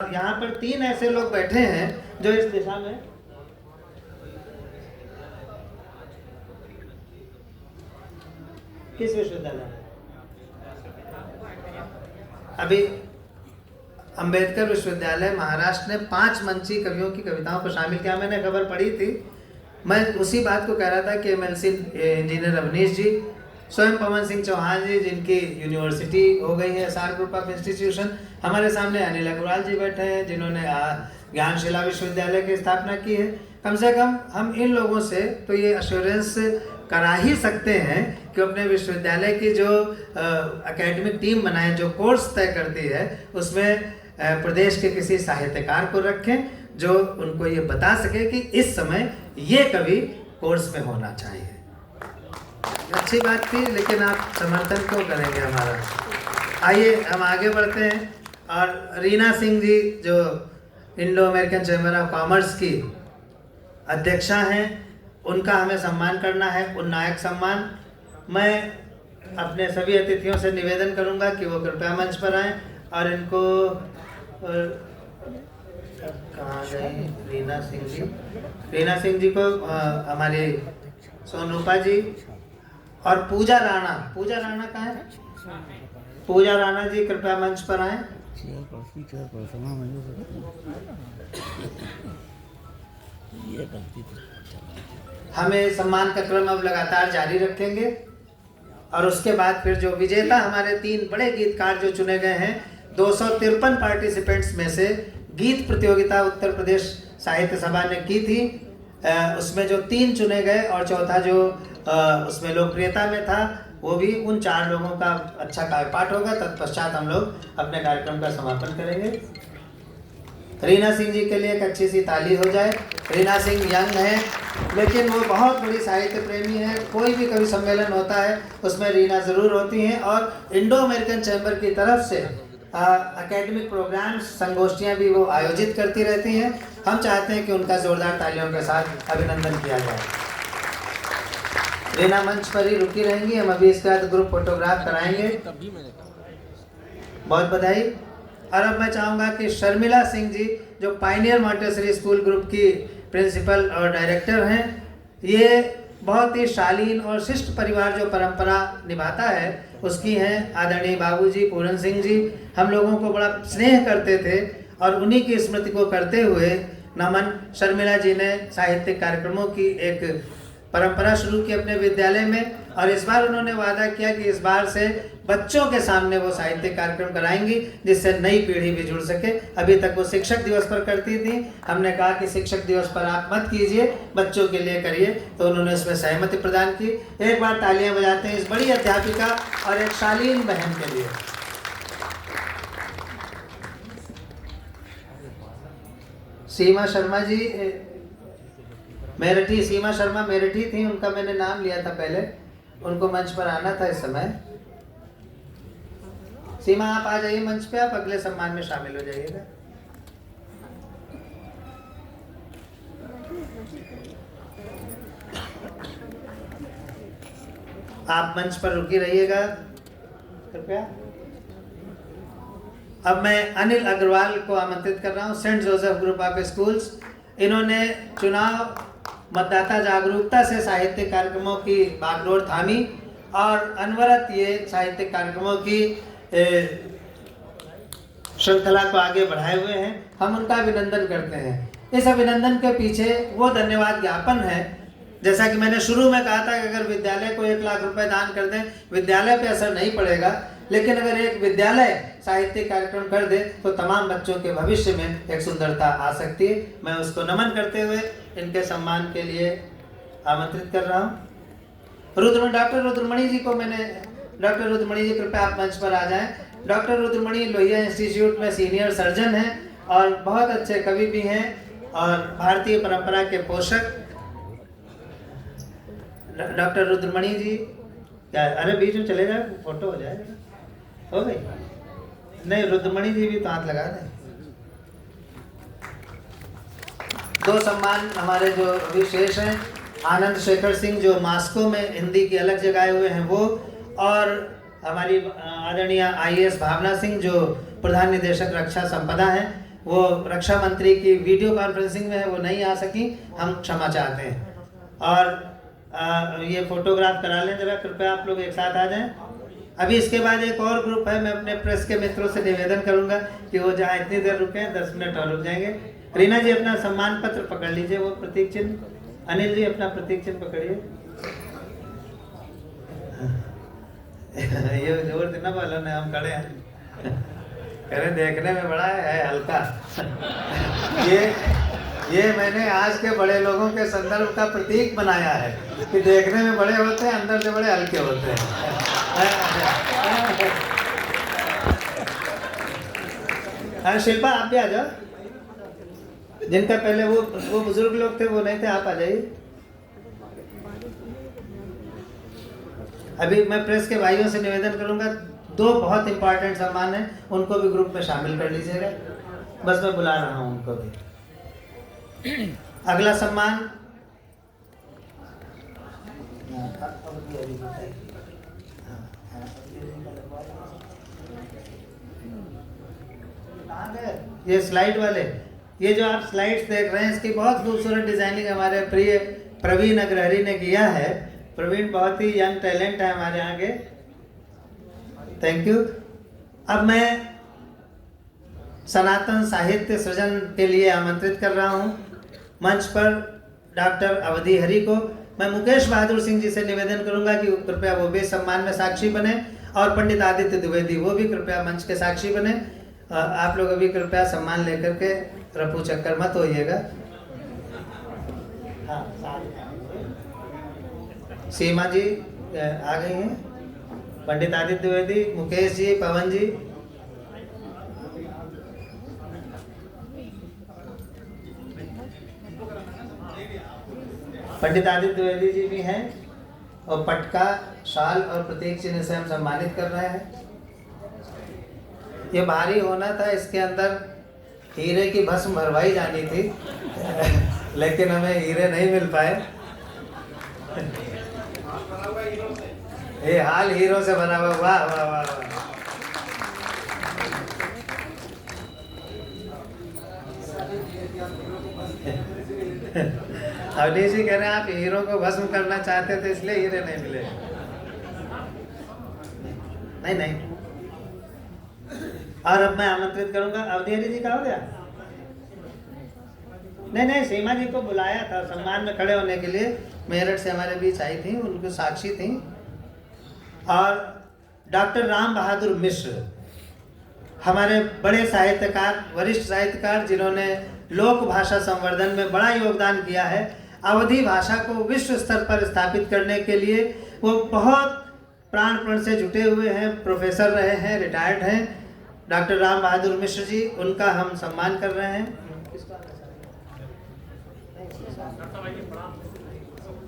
यहाँ पर 3 ऐसे लोग बैठे हैं जो इस दिशा में किस विश्वविद्यालय में अभी अंबेडकर विश्वविद्यालय महाराष्ट्र ने 5 मंची कवियों की कविताओं को शामिल किया। मैंने खबर पढ़ी थी, मैं उसी बात को कह रहा था कि एमएलसी इंजीनियर अवनीश जी, स्वयं पवन सिंह चौहान जी जिनकी यूनिवर्सिटी हो गई है एसआर ग्रुप ऑफ इंस्टीट्यूशन, हमारे सामने अनिल अग्रवाल जी बैठे हैं जिन्होंने ज्ञानशिला विश्वविद्यालय की स्थापना की है। कम से कम हम इन लोगों से तो ये अश्योरेंस करा ही सकते हैं कि अपने विश्वविद्यालय की जो एकेडमिक टीम बनाए, जो कोर्स तय करती है, उसमें प्रदेश के किसी साहित्यकार को रखें जो उनको ये बता सके कि इस समय ये कवि कोर्स में होना चाहिए। अच्छी बात थी, लेकिन आप समर्थन क्यों करेंगे हमारा? आइए हम आगे बढ़ते हैं। और रीना सिंह जी जो Indo American chamber of commerce की अध्यक्षा हैं, उनका हमें सम्मान करना है, उन्नायक सम्मान। मैं अपने सभी अतिथियों से निवेदन करूंगा कि वो कृपया मंच पर आएं और इनको कहाँ गई रीना सिंह जी? रीना सिंह जी को हमारी सोनूपा जी और पूजा राणा कहाँ है? पूजा राणा जी कृपया मंच पर आएं। हमें सम्मान का क्रम अब लगातार जारी रखेंगे और उसके बाद फिर जो विजेता हमारे 3 बड़े गीतकार जो चुने गए हैं, 253 पार्टिसिपेंट्स में से गीत प्रतियोगिता उत्तर प्रदेश साहित्य सभा ने की थी, उसमें जो 3 चुने गए और चौथा जो उसमें लोकप्रियता में था, वो भी उन 4 लोगों का अच्छा कार्यपाठ होगा। तत्पश्चात हम लोग अपने कार्यक्रम का समापन करेंगे। रीना सिंह जी के लिए एक अच्छी सी ताली हो जाए। रीना सिंह यंग है, लेकिन वो बहुत बड़ी साहित्य प्रेमी है। कोई भी कवि सम्मेलन होता है उसमें रीना ज़रूर होती हैं और इंडो अमेरिकन चैम्बर की तरफ से एकेडमिक प्रोग्राम्स, संगोष्ठियाँ भी वो आयोजित करती रहती हैं। हम चाहते हैं कि उनका जोरदार तालियों के साथ अभिनंदन किया जाए। रीना मंच पर ही रुकी रहेंगी, हम अभी इसके बाद ग्रुप फोटोग्राफ कराएंगे। बहुत बधाई। और अब मैं चाहूँगा कि शर्मिला सिंह जी जो पायनियर मॉन्टेसरी स्कूल ग्रुप की प्रिंसिपल और डायरेक्टर हैं, ये बहुत ही शालीन और शिष्ट परिवार जो परंपरा निभाता है उसकी हैं आदरणीय बाबूजी पूरन सिंह जी। हम लोगों को बड़ा स्नेह करते थे और उन्हीं की स्मृति को करते हुए नमन। शर्मिला जी ने साहित्यिक कार्यक्रमों की एक परंपरा शुरू की अपने विद्यालय में और इस बार उन्होंने वादा किया कि इस बार से बच्चों के सामने वो साहित्यिक कार्यक्रम कराएंगी जिससे नई पीढ़ी भी जुड़ सके। अभी तक वो शिक्षक दिवस पर करती थी, हमने कहा कि शिक्षक दिवस पर आप मत कीजिए, बच्चों के लिए करिए, तो उन्होंने इसमें सहमति प्रदान की। एक बार तालियां बजाते हैं इस बड़ी अध्यापिका और एक शालीन बहन के लिए। सीमा शर्मा जी मेरठी, सीमा शर्मा मेरठी थी, उनका मैंने नाम लिया था पहले, उनको मंच पर आना था इस समय। सीमा आप आ जाइए मंच पे, आप अगले सम्मान में शामिल हो जाइएगा। आप मंच पर रुकी रहिएगा कृपया। अब मैं अनिल अग्रवाल को आमंत्रित कर रहा हूँ, saint Joseph group of schools. इन्होंने चुनाव मतदाता जागरूकता से साहित्यिक कार्यक्रमों की बागडोर थामी और अनवरत ये साहित्यिक कार्यक्रमों की श्रृंखला को आगे बढ़ाए हुए हैं। हम उनका अभिनंदन करते हैं। इस अभिनंदन के पीछे वो धन्यवाद ज्ञापन है, जैसा कि मैंने शुरू में कहा था कि अगर विद्यालय को 1 लाख रुपए दान कर दें, विद्यालय पे असर नहीं पड़ेगा, लेकिन अगर एक विद्यालय साहित्यिक कार्यक्रम कर दे तो तमाम बच्चों के भविष्य में एक सुंदरता आ सकती है। मैं उसको नमन करते हुए इनके सम्मान के लिए आमंत्रित कर रहा हूँ। डॉक्टर रुद्रमणि जी को डॉक्टर रुद्रमणि जी कृपया आप मंच पर आ जाएं। डॉक्टर रुद्रमणि लोहिया इंस्टीट्यूट में सीनियर सर्जन हैं और बहुत अच्छे कवि भी हैं और भारतीय परंपरा के पोषक। डॉक्टर रुद्रमणि जी क्या, अरे बीच में चले जाए, फोटो हो जाएगा, हो गई? नहीं, रुद्रमणि जी भी तो हाथ लगा दें। 2 सम्मान हमारे जो विशेष हैं, आनंद शेखर सिंह जो मास्को में हिंदी की अलग जगाए हुए हैं वो, और हमारी आदरणीय IAS भावना सिंह जो प्रधान निदेशक रक्षा संपदा हैं, वो रक्षा मंत्री की वीडियो कॉन्फ्रेंसिंग में है, वो नहीं आ सकी, हम क्षमा चाहते हैं। और ये फोटोग्राफ करा लें जरा, कृपया आप लोग एक साथ आ जाएं। अभी इसके बाद एक और ग्रुप है, मैं अपने प्रेस के मित्रों से निवेदन करूंगा कि वो जहाँ इतनी देर रुके हैं 10 मिनट और रुक जाएंगे। रीना जी अपना सम्मान पत्र पकड़ लीजिए, वो प्रतीक चिन्ह। अनिल जी अपना प्रतीक चिन्ह पकड़िए। ये जोर देना वालों ने, हम खड़े हैं, कह रहे देखने में बड़ा है हल्का। ये मैंने आज के बड़े लोगों के संदर्भ का प्रतीक बनाया है कि देखने में बड़े होते हैं, अंदर से बड़े हल्के होते हैं। शिल्पा आप भी आ जाओ, जिनका पहले वो बुजुर्ग लोग थे वो नहीं थे, आप आ जाइए। अभी मैं प्रेस के भाइयों से निवेदन करूंगा, 2 बहुत इंपॉर्टेंट सम्मान हैं, उनको भी ग्रुप में शामिल कर लीजिएगा। बस मैं बुला रहा हूं उनको भी। अगला सम्मान ये स्लाइड वाले, ये जो आप स्लाइड्स देख रहे हैं इसकी बहुत खूबसूरत डिजाइनिंग हमारे प्रिय प्रवीण अग्रहरी ने किया है। प्रवीण बहुत ही यंग टैलेंट है हमारे यहाँ के, थैंक यू। अब मैं सनातन साहित्य सृजन के लिए आमंत्रित कर रहा हूँ मंच पर डॉक्टर अवधि हरि को। मैं मुकेश बहादुर सिंह जी से निवेदन करूंगा कि कृपया वो भी सम्मान में साक्षी बने, और पंडित आदित्य द्विवेदी वो भी कृपया मंच के साक्षी बने। आप लोग अभी कृपया सम्मान लेकर के रफू चक्कर मत होइएगा। हाँ, सीमा जी आ गई हैं, पंडित आदित्य द्विवेदी, मुकेश जी, पवन जी। पंडित आदित्य द्विवेदी जी भी हैं, और पटका, शाल और प्रतीक चिन्ह से हम सम्मानित कर रहे हैं। ये भारी होना था, इसके अंदर हीरे की भस्म भरवाई जानी थी लेकिन हमें हीरे नहीं मिल पाए। ये हाल हीरो से बना हुआ, वाह वाह वाह वाह। अवधि जी कह रहे हैं आप हीरो को भस्म करना चाहते थे इसलिए हीरे नहीं मिले। नहीं। और अब मैं आमंत्रित करूंगा, अवधि जी का हो गया? नहीं, सीमा जी को बुलाया था सम्मान में खड़े होने के लिए, मेरठ से हमारे बीच आई थी, उनको साक्षी थी। और डॉक्टर राम बहादुर मिश्र हमारे बड़े साहित्यकार, वरिष्ठ साहित्यकार, जिन्होंने लोक भाषा संवर्धन में बड़ा योगदान किया है। अवधी भाषा को विश्व स्तर पर स्थापित करने के लिए वो बहुत प्राणपण से जुटे हुए हैं, प्रोफेसर रहे हैं, रिटायर्ड हैं। डॉक्टर राम बहादुर मिश्र जी, उनका हम सम्मान कर रहे हैं।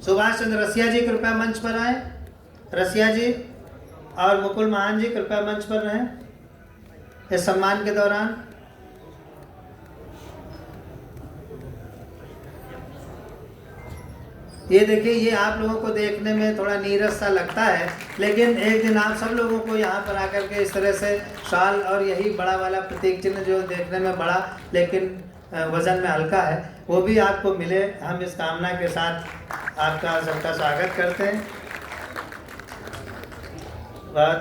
सुभाष चंद्र रसिया जी कृपया मंच पर आए। रसिया जी और मुकुल महान जी कृपया मंच पर रहें इस सम्मान के दौरान। ये देखिए, ये आप लोगों को देखने में थोड़ा नीरस सा लगता है, लेकिन एक दिन आप सब लोगों को यहाँ पर आकर के इस तरह से शाल और यही बड़ा वाला प्रतीक चिन्ह जो देखने में बड़ा लेकिन वजन में हल्का है, वो भी आपको मिले, हम इस कामना के साथ आपका सबका स्वागत करते हैं। बहुत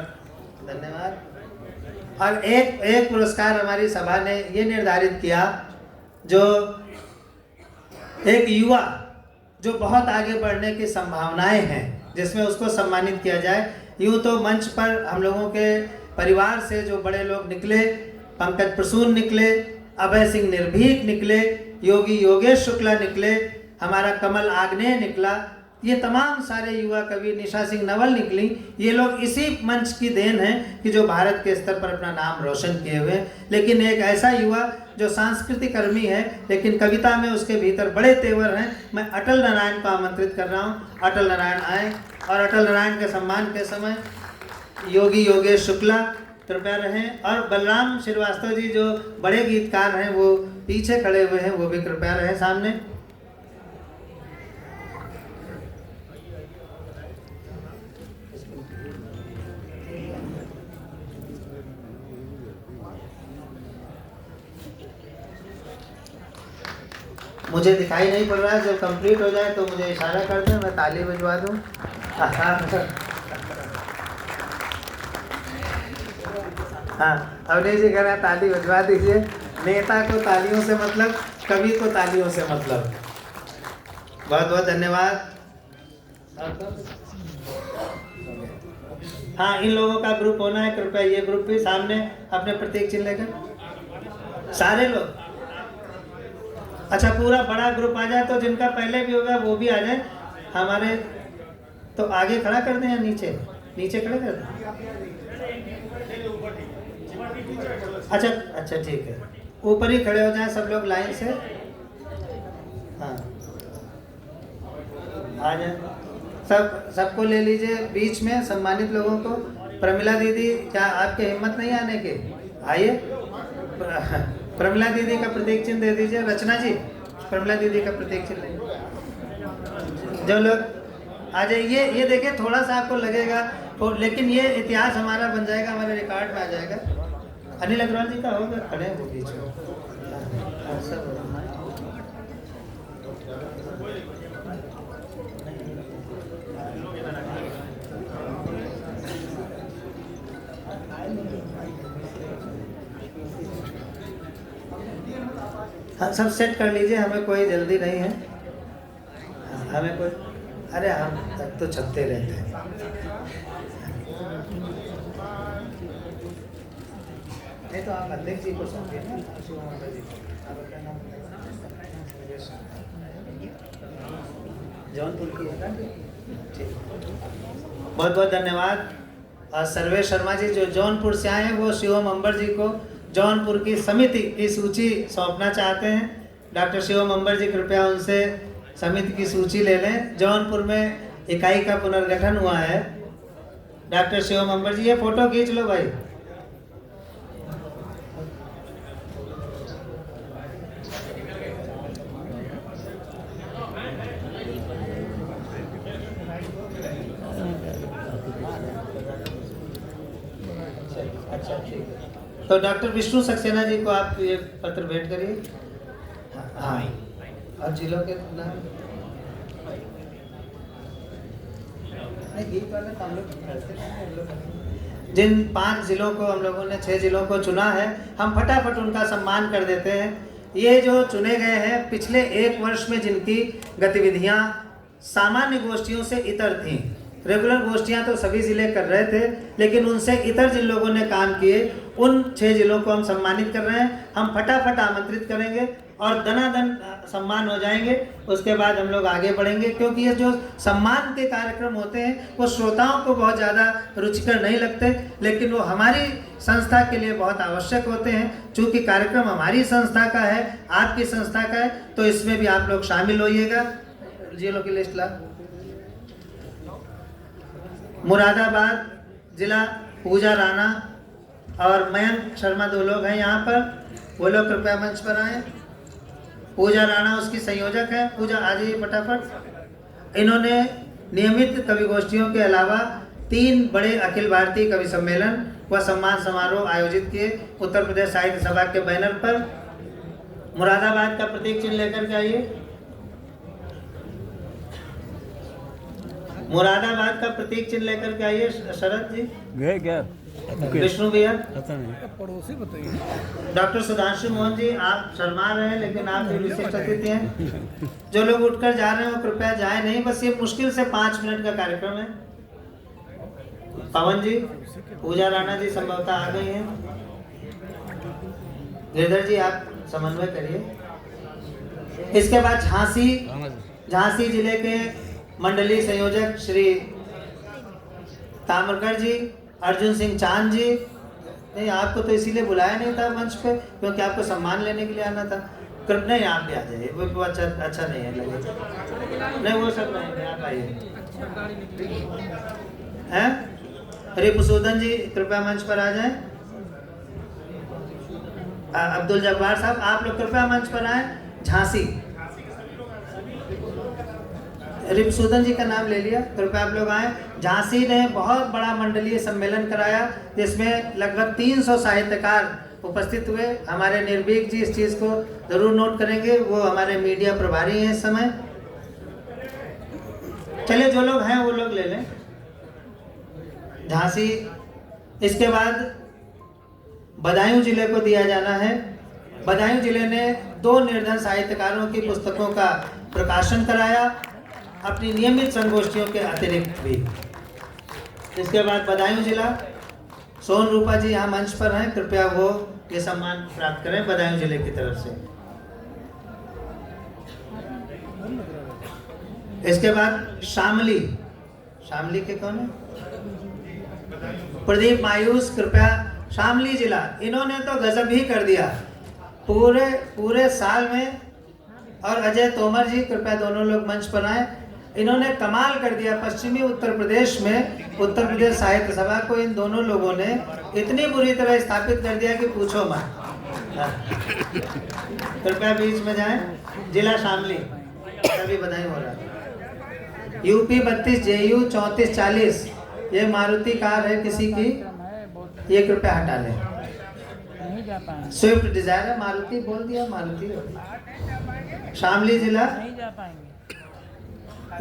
धन्यवाद। और एक पुरस्कार हमारी सभा ने ये निर्धारित किया, जो एक युवा जो बहुत आगे बढ़ने की संभावनाएं हैं, जिसमें उसको सम्मानित किया जाए। यूँ तो मंच पर हम लोगों के परिवार से जो बड़े लोग निकले, पंकज प्रसून निकले, अभय सिंह निर्भीक निकले, योगी योगेश शुक्ला निकले, हमारा कमल आग्नेय निकला, ये तमाम सारे युवा कवि, निशा सिंह नवल निकली। ये लोग इसी मंच की देन है कि जो भारत के स्तर पर अपना नाम रोशन किए हुए। लेकिन एक ऐसा युवा जो सांस्कृतिक कर्मी है, लेकिन कविता में उसके भीतर बड़े तेवर हैं, मैं अटल नारायण को आमंत्रित कर रहा हूँ। अटल नारायण आए, और अटल नारायण के सम्मान के समय योगी योगेश शुक्ला कृपया रहें, और बलराम श्रीवास्तव जी जो बड़े गीतकार हैं वो पीछे खड़े हुए हैं, वो भी कृपया रहें सामने। मुझे दिखाई नहीं पड़ रहा है, जब कंप्लीट हो जाए तो मुझे इशारा कर दें, मैं ताली बजवा दूँ। हाँ, अवनीश जी कह रहे हैं ताली बजवा दीजिए। नेता को तालियों से मतलब, कवि को तालियों से मतलब। बहुत बहुत धन्यवाद। हाँ, इन लोगों का ग्रुप होना है, कृपया ये ग्रुप भी सामने अपने प्रतीक चिन्ह लेकर सारे लोग। अच्छा, पूरा बड़ा ग्रुप आ जाए, तो जिनका पहले भी होगा वो भी आ जाए हमारे। तो आगे खड़ा कर दें या नीचे? नीचे खड़े कर दें। अच्छा अच्छा, ठीक है, ऊपर ही खड़े हो जाएं सब लोग लाइन से। हाँ, आ जाए सबको ले लीजिए बीच में, सम्मानित लोगों को। प्रमिला दीदी, क्या आपके हिम्मत नहीं आने के? आइए, प्रमिला दीदी का प्रतीक चिन्ह दे दीजिए। रचना जी, प्रमिला दीदी का प्रतीक चिन्ह लेंगे। जो लोग आ जाइए, ये देखिए थोड़ा सा आपको लगेगा, लेकिन ये इतिहास हमारा बन जाएगा, हमारे रिकॉर्ड में आ जाएगा। अनिल अग्रवाल जी का होगा, खड़े हैं वो बीच में। हाँ, सब सेट कर लीजिए, हमें कोई जल्दी नहीं है। हमें कोई, अरे हम तक तो छपते रहते हैं। नहीं तो आप अध्यक्ष जी को सौंपिए ना, जौनपुर की है ना। ठीक, बहुत बहुत धन्यवाद। और सर्वे शर्मा जी जो जौनपुर से आए हैं, वो शिवम अंबर जी को जौनपुर की समिति की सूची सौंपना चाहते हैं। डॉक्टर शिवम अंबर जी कृपया उनसे समिति की सूची ले लें। जौनपुर में इकाई का पुनर्गठन हुआ है। डॉक्टर शिवम अंबर जी, ये फोटो खींच लो भाई। अच्छा, ठीक है। तो डॉक्टर विष्णु सक्सेना जी को आप ये पत्र भेंट करिए। हाँ, और जिलों के नाम जिन 5 जिलों को हम लोगों ने 6 जिलों को चुना है, हम फटाफट उनका सम्मान कर देते हैं। ये जो चुने गए हैं, पिछले 1 वर्ष में जिनकी गतिविधियां सामान्य गोष्ठियों से इतर थीं। रेगुलर गोष्ठियां तो सभी जिले कर रहे थे, लेकिन उनसे इतर जिन लोगों ने काम किए, उन 6 जिलों को हम सम्मानित कर रहे हैं। हम फटाफट आमंत्रित करेंगे और दनादन सम्मान हो जाएंगे। उसके बाद हम लोग आगे बढ़ेंगे, क्योंकि ये जो सम्मान के कार्यक्रम होते हैं वो श्रोताओं को बहुत ज़्यादा रुचिकर नहीं लगते, लेकिन वो हमारी संस्था के लिए बहुत आवश्यक होते हैं। चूँकि कार्यक्रम हमारी संस्था का है, आपकी संस्था का है, तो इसमें भी आप लोग शामिल होइएगा। जिलों की लिस्ट ला। मुरादाबाद जिला, पूजा राणा और मयंक शर्मा 2 लोग हैं यहाँ पर, वो लोग कृपया मंच पर आए। पूजा राणा उसकी संयोजक है। पूजा आ जाइए फटाफट। इन्होंने नियमित कवि गोष्ठियों के अलावा 3 बड़े अखिल भारतीय कवि सम्मेलन व सम्मान समारोह आयोजित किए उत्तर प्रदेश साहित्य सभा के बैनर पर। मुरादाबाद का प्रतीक चिन्ह लेकर के आइए। मुरादाबाद का प्रतीक चिन्ह लेकर के आइए शरद जी। गए क्या? विष्णु भैया, पड़ोसी बताइए। डॉक्टर सुधांशु मोहन जी, आप शर्मा रहे हैं, लेकिन आप भी विशिष्ट अतिथि हैं। जो लोग उठकर जा रहे हैं वो कृपया जाए नहीं, बस ये मुश्किल से 5 मिनट का कार्यक्रम है। पवन जी, पूजा राणा जी संभवतः आ गई हैं। गिरधर जी, आप समन्वय करिए। इसके बाद झांसी जिले के मंडलीय संयोजक श्री तामरकर जी, अर्जुन सिंह चांद जी। नहीं, आपको तो इसीलिए बुलाया नहीं था मंच पे, क्योंकि आपको सम्मान लेने के लिए आना था। कृपया नहीं, आप भी आ जाइए, वो अच्छा नहीं है लगे। नहीं, वो सब नहीं, आप आइए। हैं रिपुसूदन जी, कृपया मंच पर आ जाएं। अब्दुल जब्बार साहब, आप लोग कृपया मंच पर आए। झांसी, रिपुसूदन जी का नाम ले लिया, कृपया आप लोग आए। झांसी ने बहुत बड़ा मंडलीय सम्मेलन कराया, जिसमें लगभग 300 साहित्यकार उपस्थित हुए। हमारे निर्भीक जी इस चीज़ को ज़रूर नोट करेंगे, वो हमारे मीडिया प्रभारी हैं इस समय। चलिए जो लोग हैं वो लोग ले लें। झांसी, इसके बाद बदायूं जिले को दिया जाना है। बदायूं जिले ने 2 निर्धन साहित्यकारों की पुस्तकों का प्रकाशन कराया, अपनी नियमित संगोष्ठियों के अतिरिक्त भी। इसके बाद बदायूं जिला, सोन रूपा जी यहाँ मंच पर हैं, कृपया वो ये सम्मान प्राप्त करें बदायूं जिले की तरफ से। इसके बाद शामली, शामली के कौन है? प्रदीप मायूस, कृपया। शामली जिला, इन्होंने तो गजब ही कर दिया पूरे साल में। और अजय तोमर जी, कृपया दोनों लोग मंच पर आए। इन्होंने कमाल कर दिया। पश्चिमी उत्तर प्रदेश में उत्तर प्रदेश साहित्य सभा को इन दोनों लोगों ने इतनी बुरी तरह स्थापित कर दिया कि पूछो मत। कृपया बीच में जाएं। जिला शामली, सभी बधाई हो रहा है। यूपी 32 JU 3440, ये मारुति कार है किसी की, ये कृपया हटा लें। स्विफ्ट डिजायर है, मारुति बोल दिया, मारुति। शामली जिला,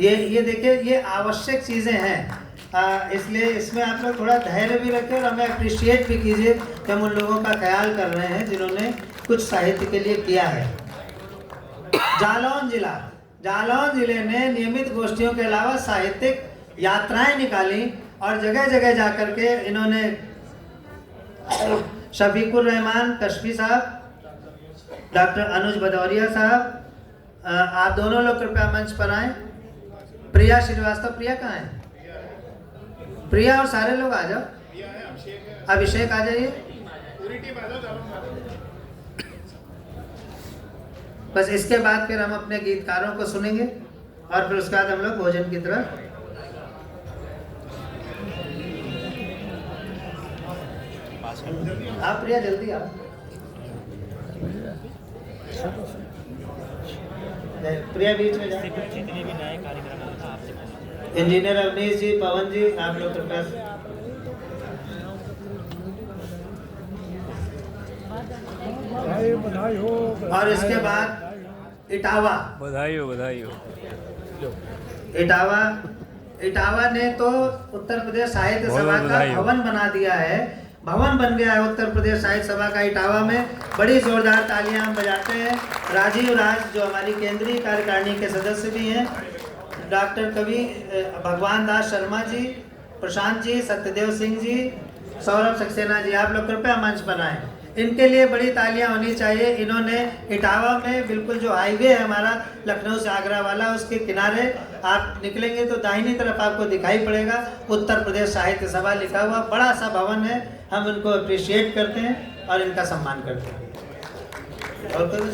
ये देखिए, ये आवश्यक चीज़ें हैं, इसलिए इसमें आप लोग थोड़ा धैर्य भी रखें और हमें अप्रिशिएट भी कीजिए कि हम उन लोगों का ख्याल कर रहे हैं जिन्होंने कुछ साहित्य के लिए किया है। जालौन जिला, जालौन जिले ने नियमित गोष्ठियों के अलावा साहित्यिक यात्राएं निकाली और जगह जगह जाकर के इन्होंने शफीकुर रहमान कश्फी साहब, डॉक्टर अनुज भदौरिया साहब, आप दोनों लोग कृपया मंच पर आएं। प्रिया श्रीवास्तव, प्रिया कहाँ है? प्रिया और सारे लोग आ जाओ। अभिषेक आ जाइए। बस इसके बाद फिर हम अपने गीतकारों को सुनेंगे और फिर उसके बाद हम लोग भोजन की तरफ। आप प्रिया जल्दी आओ। प्रिया बीच में जाए। जितने भी नए कार्यक्रम होगा आपसे इंजीनियर अवनीश जी, पवन जी, आप लोग कृपया। बधाई हो। और इसके बाद इटावा, बधाई हो, बधाई हो। इटावा ने तो उत्तर प्रदेश साहित्य सभा का भवन बना दिया है। भवन बन गया है उत्तर प्रदेश साहित्य सभा का इटावा में। बड़ी जोरदार तालियां हम बजाते हैं। राजीव राज जो हमारी केंद्रीय कार्यकारिणी के सदस्य भी हैं, डॉक्टर कवि भगवान दास शर्मा जी, प्रशांत जी, सत्यदेव सिंह जी, सौरभ सक्सेना जी, आप लोग कृपया मंच पर आएं। इनके लिए बड़ी तालियां होनी चाहिए। इन्होंने इटावा में बिल्कुल जो हाईवे है हमारा लखनऊ से आगरा वाला, उसके किनारे आप निकलेंगे तो दाहिनी तरफ आपको दिखाई पड़ेगा उत्तर प्रदेश साहित्य सभा लिखा हुआ बड़ा सा भवन है। हम उनको अप्रिशिएट करते हैं और इनका सम्मान करते हैं। और कोई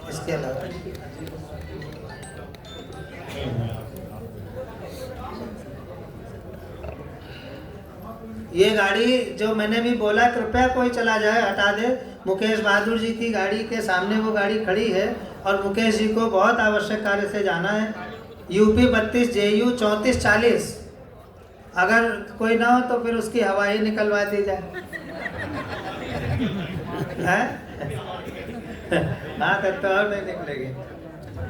इसके अलावा ये गाड़ी जो मैंने भी बोला, कृपया कोई चला जाए, हटा दे। मुकेश बहादुर जी की गाड़ी के सामने वो गाड़ी खड़ी है और मुकेश जी को बहुत आवश्यक कार्य से जाना है। यूपी 32 JU 3440, अगर कोई ना हो तो फिर उसकी हवा ही निकलवा दी जाए। हाँ तब तो और नहीं निकलेगी।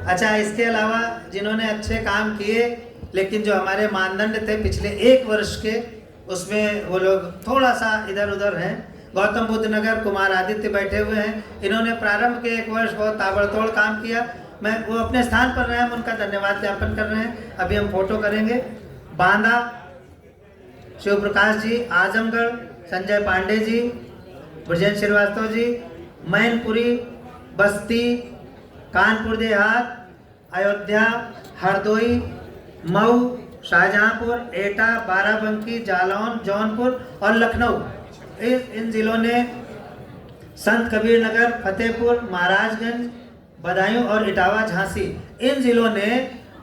अच्छा, इसके अलावा जिन्होंने अच्छे काम किए लेकिन जो हमारे मानदंड थे पिछले 1 वर्ष के, उसमें वो लोग थोड़ा सा इधर उधर हैं। गौतम बुद्ध नगर कुमार आदित्य बैठे हुए हैं। इन्होंने प्रारंभ के 1 वर्ष बहुत ताबड़तोड़ काम किया। मैं वो अपने स्थान पर रहे, हम उनका धन्यवाद ज्ञापन कर रहे हैं। अभी हम फोटो करेंगे। बांदा शिव प्रकाश जी, आजमगढ़ संजय पांडे जी, ब्रजेंद्र श्रीवास्तव जी, मैनपुरी, बस्ती, कानपुर देहात, अयोध्या, हरदोई, मऊ, शाहजहांपुर, एटा, बाराबंकी, जालौन, जौनपुर और लखनऊ, इन जिलों ने संत कबीर नगर, फतेहपुर, महाराजगंज, बदायूं और इटावा, झांसी, इन जिलों ने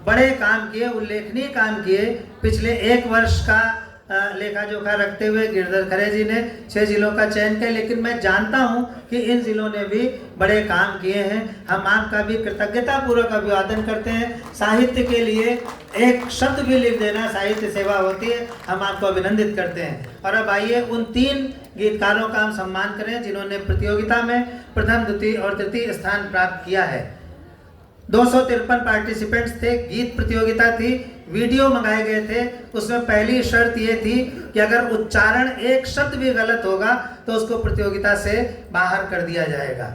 बड़े काम किए, उल्लेखनीय काम किए। पिछले 1 वर्ष का लेखा जोखा रखते हुए गिरधर खरे जी ने 6 जिलों का चयन किया, लेकिन मैं जानता हूं कि इन जिलों ने भी बड़े काम किए हैं। हम आपका भी कृतज्ञतापूर्वक अभिवादन करते हैं। साहित्य के लिए एक शब्द भी लिख देना साहित्य सेवा होती है। हम आपको अभिनंदित करते हैं। और अब आइए उन 3 गीतकारों का हम सम्मान करें जिन्होंने प्रतियोगिता में प्रथम, द्वितीय और तृतीय स्थान प्राप्त किया है। 253 पार्टिसिपेंट्स थे। गीत प्रतियोगिता थी, वीडियो मंगाए गए थे। उसमें पहली शर्त ये थी कि अगर उच्चारण एक शब्द भी गलत होगा तो उसको प्रतियोगिता से बाहर कर दिया जाएगा।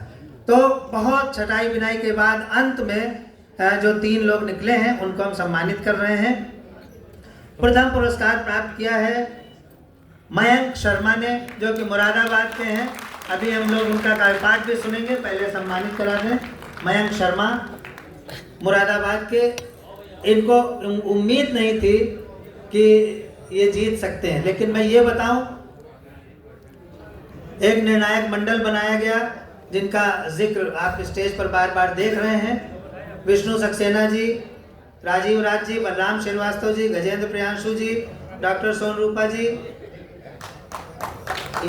तो बहुत छटाई बिनाई के बाद अंत में जो 3 लोग निकले हैं उनको हम सम्मानित कर रहे हैं। प्रथम पुरस्कार प्राप्त किया है मयंक शर्मा ने, जो कि मुरादाबाद के हैं। अभी हम लोग उनका कार्यपाठ भी सुनेंगे, पहले सम्मानित करा दें। मयंक शर्मा मुरादाबाद के, इनको उम्मीद नहीं थी कि ये जीत सकते हैं, लेकिन मैं ये बताऊं, एक निर्णायक मंडल बनाया गया जिनका जिक्र आप स्टेज पर बार बार देख रहे हैं। विष्णु सक्सेना जी, राजीव राज जी, बलराम श्रीवास्तव जी, गजेंद्र प्रियांशु जी, डॉक्टर सोनरूपा जी,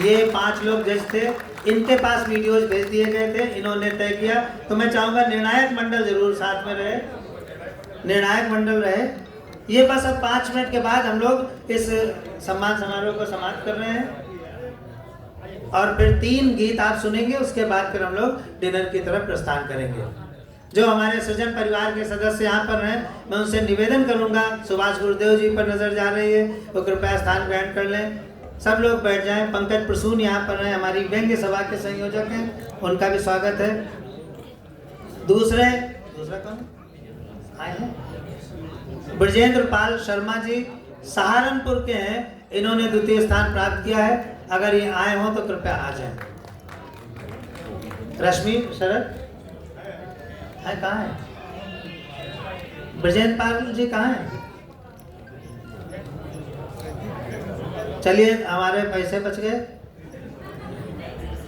ये 5 लोग जज थे। इनके पास वीडियोज भेज दिए गए थे, इन्होंने तय किया। तो मैं चाहूँगा निर्णायक मंडल जरूर साथ में रहे, निर्णायक मंडल रहे। ये बस अब 5 मिनट के बाद हम लोग इस सम्मान समारोह को समाप्त कर रहे हैं और फिर 3 गीत आप सुनेंगे। उसके बाद फिर हम लोग डिनर की तरफ प्रस्थान करेंगे। जो हमारे सृजन परिवार के सदस्य यहाँ पर हैं, मैं उनसे निवेदन करूँगा, सुभाष गुरुदेव जी पर नज़र जा रही है, वो कृपया स्थान ग्रहण कर लें। सब लोग बैठ जाएं। पंकज प्रसून यहाँ पर हैं, हमारी व्यंग्य सभा के संयोजक हैं, उनका भी स्वागत है। दूसरा कौन आए हैं? ब्रजेंद्र पाल शर्मा जी सहारनपुर के हैं, इन्होंने द्वितीय स्थान प्राप्त किया है। अगर ये आए हों तो कृपया आ जाएं। रश्मि शरद है, कहाँ है? ब्रजेंद्र पाल जी कहाँ हैं? चलिए, हमारे पैसे बच गए।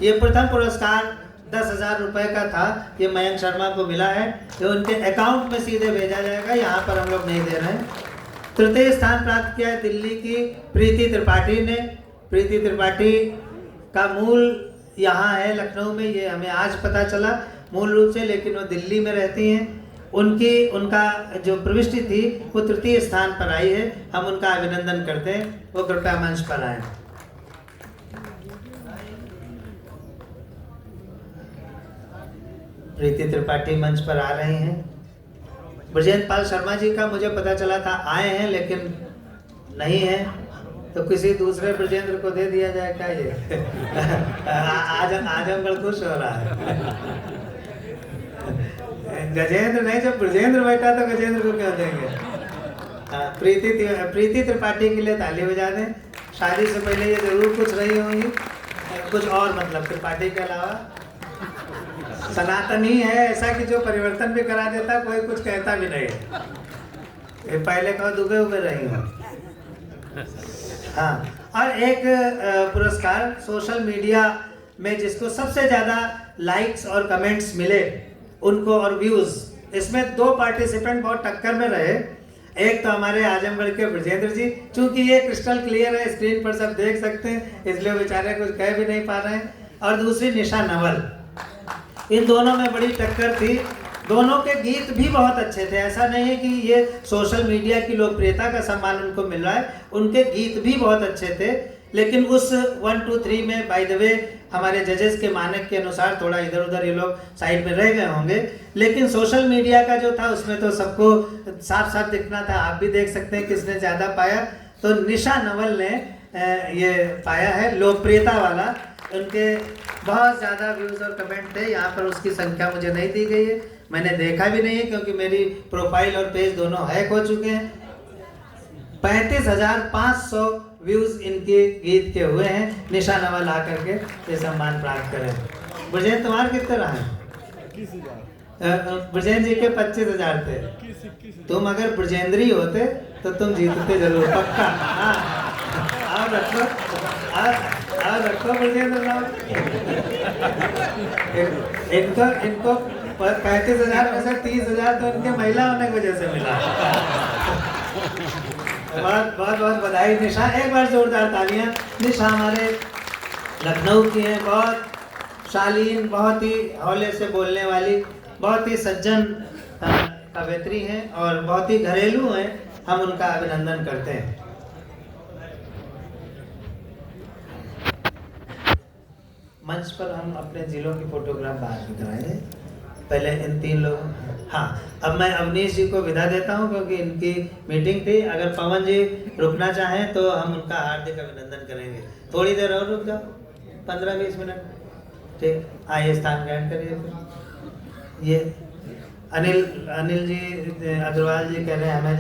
ये प्रथम पुरस्कार 10,000 रुपए का था, ये मयंक शर्मा को मिला है, जो उनके अकाउंट में सीधे भेजा जाएगा, यहाँ पर हम लोग नहीं दे रहे हैं। तृतीय स्थान प्राप्त किया है दिल्ली की प्रीति त्रिपाठी ने। प्रीति त्रिपाठी का मूल यहाँ है लखनऊ में, ये हमें आज पता चला मूल रूप से, लेकिन वो दिल्ली में रहती हैं। उनका जो प्रविष्टि थी वो तृतीय स्थान पर आई है। हम उनका अभिनंदन करते हैं, वो कृपया मंच पर आए। प्रीति त्रिपाठी मंच पर आ रही हैं। ब्रजेंद्र पाल शर्मा जी का मुझे पता चला था आए हैं, लेकिन नहीं है, तो किसी दूसरे ब्रजेंद्र को दे दिया जाए क्या? ये आजमगढ़ खुश हो रहा है। गजेंद्र नहीं, जब ब्रजेंद्र बैठा तो गजेंद्र को क्यों देंगे? प्रीति त्रिपाठी के लिए ताली बजा दें। शादी से पहले ये जरूर कुछ रही होंगी, कुछ और, मतलब त्रिपाठी के अलावा सनातनी है ऐसा कि जो परिवर्तन भी करा देता, कोई कुछ कहता भी नहीं। ये पहले कहो दुबे उबे रही हो। हाँ, और एक पुरस्कार सोशल मीडिया में जिसको सबसे ज़्यादा लाइक्स और कमेंट्स मिले उनको, और व्यूज़, इसमें 2 पार्टिसिपेंट बहुत टक्कर में रहे। एक तो हमारे आजमगढ़ के ब्रजेंद्र जी, चूंकि ये क्रिस्टल क्लियर है, स्क्रीन पर सब देख सकते हैं, इसलिए बेचारे कुछ कह भी नहीं पा रहे हैं। और दूसरी निशा नवल। इन दोनों में बड़ी टक्कर थी। दोनों के गीत भी बहुत अच्छे थे, ऐसा नहीं है कि ये सोशल मीडिया की लोकप्रियता का सम्मान उनको मिल रहा है, उनके गीत भी बहुत अच्छे थे। लेकिन उस 1, 2, 3 में बाय द वे हमारे जजेस के मानक के अनुसार थोड़ा इधर उधर ये लोग साइड में रह गए होंगे, लेकिन सोशल मीडिया का जो था उसमें तो सबको साफ साफ दिखना था। आप भी देख सकते हैं किसने ज़्यादा पाया। तो निशा नवल ने ये पाया है, लोकप्रियता वाला। उनके बहुत ज़्यादा व्यूज़ और कमेंट थे। यहाँ पर उसकी संख्या मुझे नहीं दी गई है, मैंने देखा भी नहीं है, क्योंकि मेरी प्रोफाइल और पेज दोनों हैक हो चुके हैं। 35,500 व्यूज इनके गीत के हुए हैं। निशा नवल आकर के ये सम्मान प्राप्त करें। ब्रजेंद्र तुम्हारे कितने रहे? ब्रजेंद्र जी के 25,000 थे। तुम अगर ब्रजेंद्री होते तो तुम जीतते जरूर, पक्का। हाँ, आओ रखो, आओ रखो ब्रजेंद्र राव। इनको 35,000 में से 30,000 तो इनके महिला होने की वजह से मिला। बहुत बहुत बहुत बधाई निशा, एक बार जोरदार तालियां। निशा हमारे लखनऊ की हैं, बहुत शालीन, बहुत ही हौले से बोलने वाली, बहुत ही सज्जन कवयित्री हैं और बहुत ही घरेलू हैं। हम उनका अभिनंदन करते हैं। मंच पर हम अपने जिलों की फोटोग्राफ बाद में कराएंगे, पहले इन 3 लोगों। हाँ, अब मैं अवनीश जी को विदा देता हूँ क्योंकि इनकी मीटिंग थी। अगर पवन जी रुकना चाहें तो हम उनका हार्दिक अभिनंदन करेंगे। थोड़ी देर और रुक जाओ, 15-20 मिनट। ठीक, आइए स्थान ग्रहण करिए। फिर ये अनिल जी अग्रवाल जी कह रहे हैं हमें